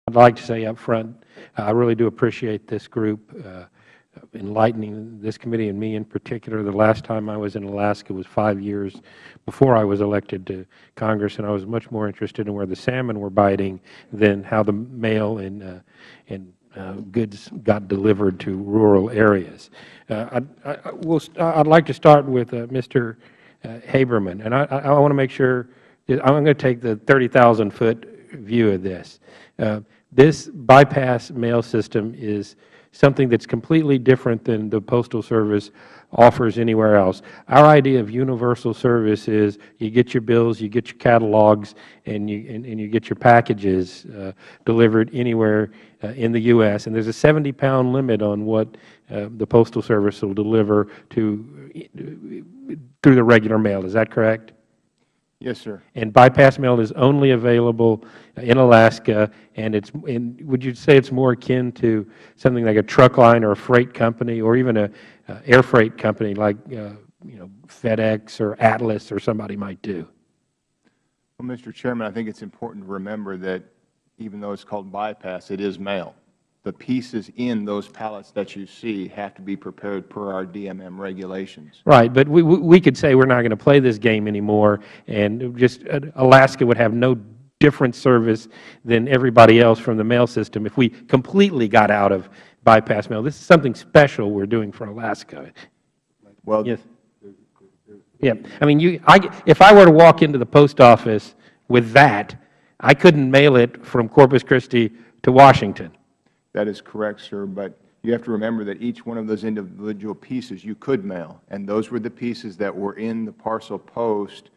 I'd like to say up front, I really do appreciate this group enlightening this committee and me in particular. The last time I was in Alaska was 5 years before I was elected to Congress, and I was much more interested in where the salmon were biting than how the mail and goods got delivered to rural areas. I'd like to start with Mr. Haberman, and I want to make sure that I'm going to take the 30,000-foot view of this. This bypass mail system is something that's completely different than the Postal Service offers anywhere else. Our idea of universal service is you get your bills, you get your catalogs, and you get your packages delivered anywhere in the U.S. And there's a 70-pound limit on what the Postal Service will deliver through the regular mail. Is that correct? Yes, sir. And bypass mail is only available in Alaska, and would you say it's more akin to something like a truck line or a freight company, or even a air freight company like FedEx or Atlas or somebody might do? Well, Mr. Chairman, I think it's important to remember that even though it's called bypass, it is mail. The pieces in those pallets that you see have to be prepared per our DMM regulations. Right, but we could say we're not going to play this game anymore, and just Alaska would have no different service than everybody else from the mail system if we completely got out of bypass mail. This is something special we're doing for Alaska. Well, yes. Yeah, I mean, if I were to walk into the post office with that, I couldn't mail it from Corpus Christi to Washington. That is correct, sir, but you have to remember that each one of those individual pieces you could mail, and those were the pieces that were in the parcel post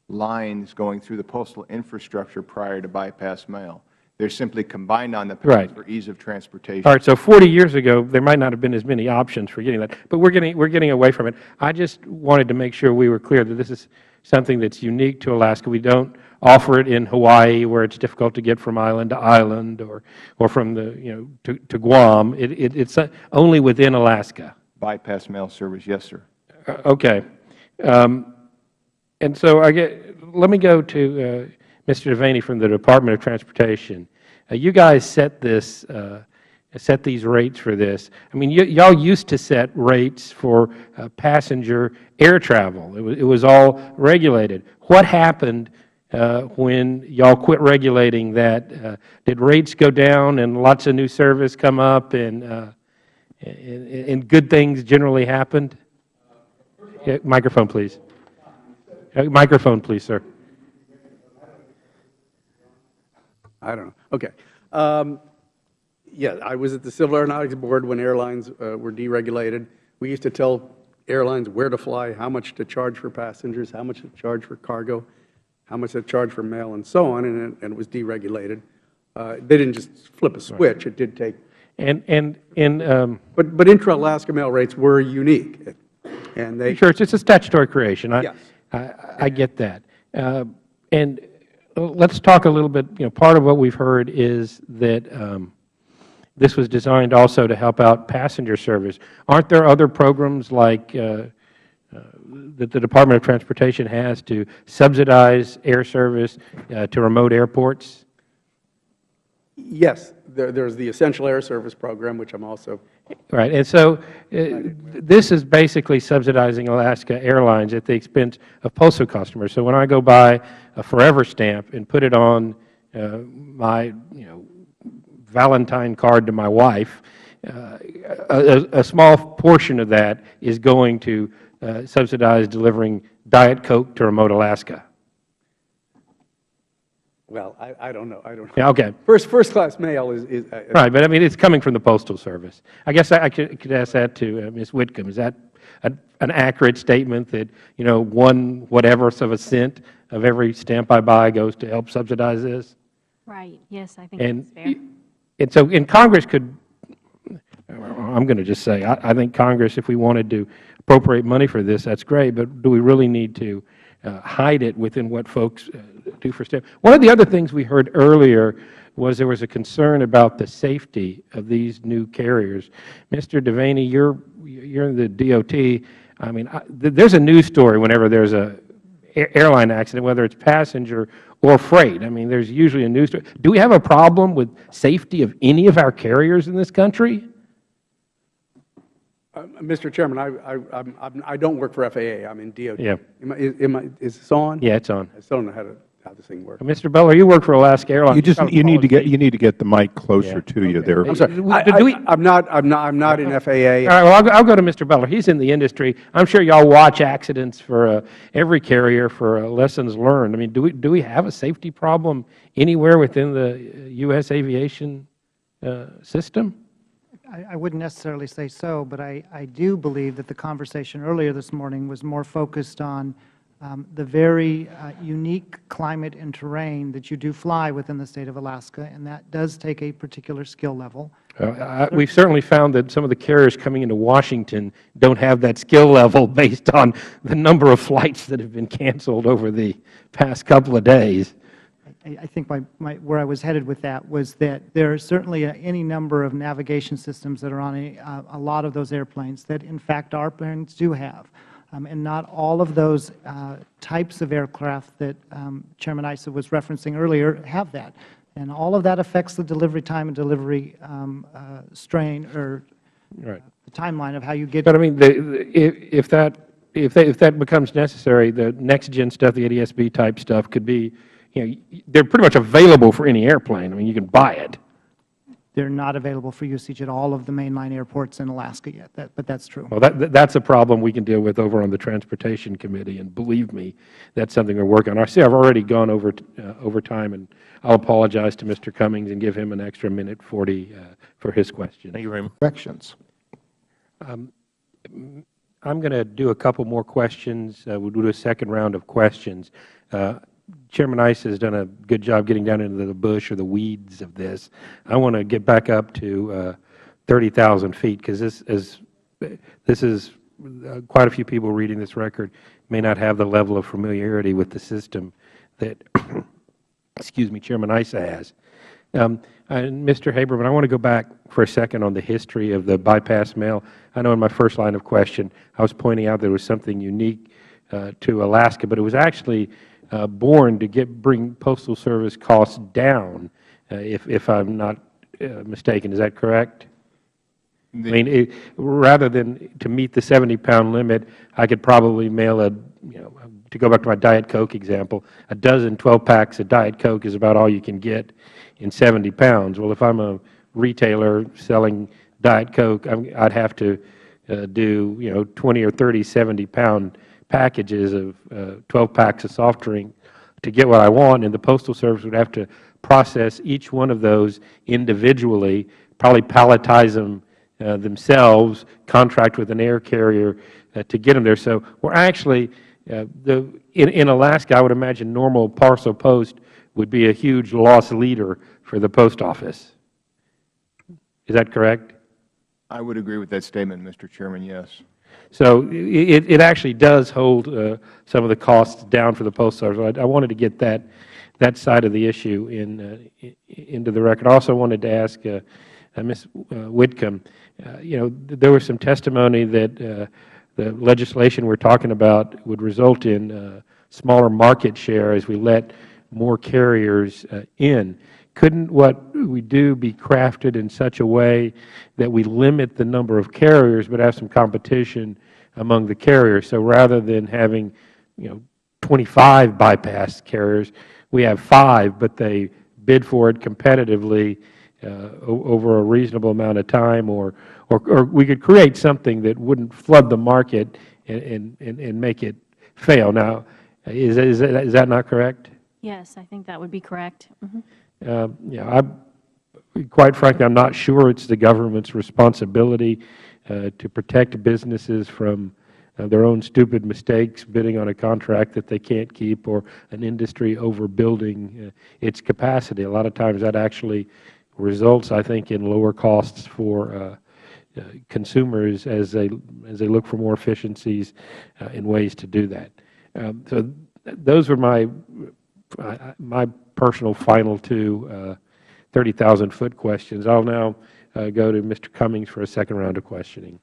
lines going through the postal infrastructure prior to bypass mail. They're simply combined on the pallets for ease of transportation. All right, so 40 years ago, there might not have been as many options for getting that, but we're getting away from it. I just wanted to make sure we were clear that this is something that's unique to Alaska. We don't offer it in Hawaii, where it's difficult to get from island to island, or from the to Guam. It's only within Alaska. Bypass mail service, yes, sir. Okay, and so let me go to Mr. Devaney from the Department of Transportation. You guys set these rates for this. I mean, y'all used to set rates for passenger air travel. It was all regulated. What happened when y'all quit regulating that? Did rates go down and lots of new service come up, and good things generally happened? Yeah, microphone, please. Microphone, please, sir. I don't know. Okay. Yeah, I was at the Civil Aeronautics Board when airlines were deregulated. We used to tell airlines where to fly, how much to charge for passengers, how much to charge for cargo, how much to charge for mail, and so on, and it was deregulated. They didn't just flip a switch. It did take. But intra-Alaska mail rates were unique, and they. Sure, it's a statutory creation. Yes. I get that. And let's talk a little bit. Part of what we've heard is that this was designed also to help out passenger service. Aren't there other programs like that the Department of Transportation has to subsidize air service to remote airports? Yes, there's the Essential Air Service Program, which I'm also. Right, and so this is basically subsidizing Alaska Airlines at the expense of postal customers. So when I go buy a Forever stamp and put it on my Valentine card to my wife, a small portion of that is going to subsidize delivering Diet Coke to remote Alaska. Well, I don't know. I don't know. Yeah, okay. First-class mail is right, but I mean, it's coming from the Postal Service. I guess I could ask that to Ms. Whitcomb. Is that an accurate statement that, 1 whatever of a cent of every stamp I buy goes to help subsidize this? Right. Yes, I think that's fair. And so, Congress could, I'm going to just say, I think Congress, if we wanted to appropriate money for this, that's great, but do we really need to hide it within what folks do for stamp? One of the other things we heard earlier was there was a concern about the safety of these new carriers. Mr. Devaney, you're in the DOT. I mean, there's a news story whenever there's a airline accident, whether it's passenger or freight. I mean, there's usually a news story. Do we have a problem with safety of any of our carriers in this country? Mr. Chairman, I don't work for FAA. I'm in DOT. Yeah. Is this on? Yeah, it's on. I still don't know how this thing works. Mr. Butler, you work for Alaska Airlines. You need to get the mic closer to you there. I'm sorry. I'm not in FAA. All right, well, I'll go to Mr. Butler. He's in the industry. I'm sure y'all watch accidents for every carrier for lessons learned. I mean, do we have a safety problem anywhere within the U.S. aviation system? I wouldn't necessarily say so, but I do believe that the conversation earlier this morning was more focused on the very unique climate and terrain that you do fly within the State of Alaska, and that does take a particular skill level. We've certainly found that some of the carriers coming into Washington don't have that skill level based on the number of flights that have been canceled over the past couple of days. I think where I was headed with that was that there are certainly any number of navigation systems that are on a lot of those airplanes that, in fact, our planes do have. And not all of those types of aircraft that Chairman Issa was referencing earlier have that. And all of that affects the delivery time and delivery strain or the timeline of how you get. But I mean, if that becomes necessary, the next gen stuff, the ADS-B type stuff, could be, they're pretty much available for any airplane. I mean, you can buy it. They're not available for usage at all of the mainline airports in Alaska yet, but that's true. Well, that's a problem we can deal with over on the Transportation Committee, and believe me, that's something we're working on. I see I've already gone over time, and I'll apologize to Mr. Cummings and give him an extra minute 40 for his question. Thank you very much. Corrections. I'm going to do a couple more questions. We'll do a second round of questions. Chairman Issa has done a good job getting down into the bush or the weeds of this. I want to get back up to 30,000 feet because this is quite a few people reading this record may not have the level of familiarity with the system that, excuse me, Chairman Issa has. Mr. Haberman, I want to go back for a second on the history of the bypass mail. I know in my first line of question I was pointing out there was something unique to Alaska, but it was actually born to bring Postal Service costs down, if I'm not mistaken. Is that correct? I mean, rather than to meet the 70-pound limit, I could probably mail to go back to my Diet Coke example, a dozen 12-packs of Diet Coke is about all you can get in 70 pounds. Well, if I'm a retailer selling Diet Coke, I'd have to do 20 or 30 70-pound packages of 12 packs of soft drink to get what I want, and the Postal Service would have to process each one of those individually, probably palletize them themselves, contract with an air carrier to get them there. So we're actually, in Alaska, I would imagine normal parcel post would be a huge loss leader for the post office. Is that correct? I would agree with that statement, Mr. Chairman, yes. So it actually does hold some of the costs down for the Postal Service. I wanted to get that side of the issue into the record. I also wanted to ask Ms. Whitcomb, there was some testimony that the legislation we're talking about would result in smaller market share as we let more carriers in. Couldn't what we do be crafted in such a way that we limit the number of carriers but have some competition among the carriers? So rather than having 25 bypass carriers, we have 5, but they bid for it competitively over a reasonable amount of time, or we could create something that wouldn't flood the market and make it fail. Now, is that not correct? Yes, I think that would be correct. Quite frankly, I'm not sure it's the government's responsibility to protect businesses from their own stupid mistakes, bidding on a contract that they can't keep, or an industry overbuilding its capacity. A lot of times that actually results, I think, in lower costs for consumers as they look for more efficiencies in ways to do that. So those were my personal final 2 30,000-foot questions. I'll now go to Mr. Cummings for a second round of questioning.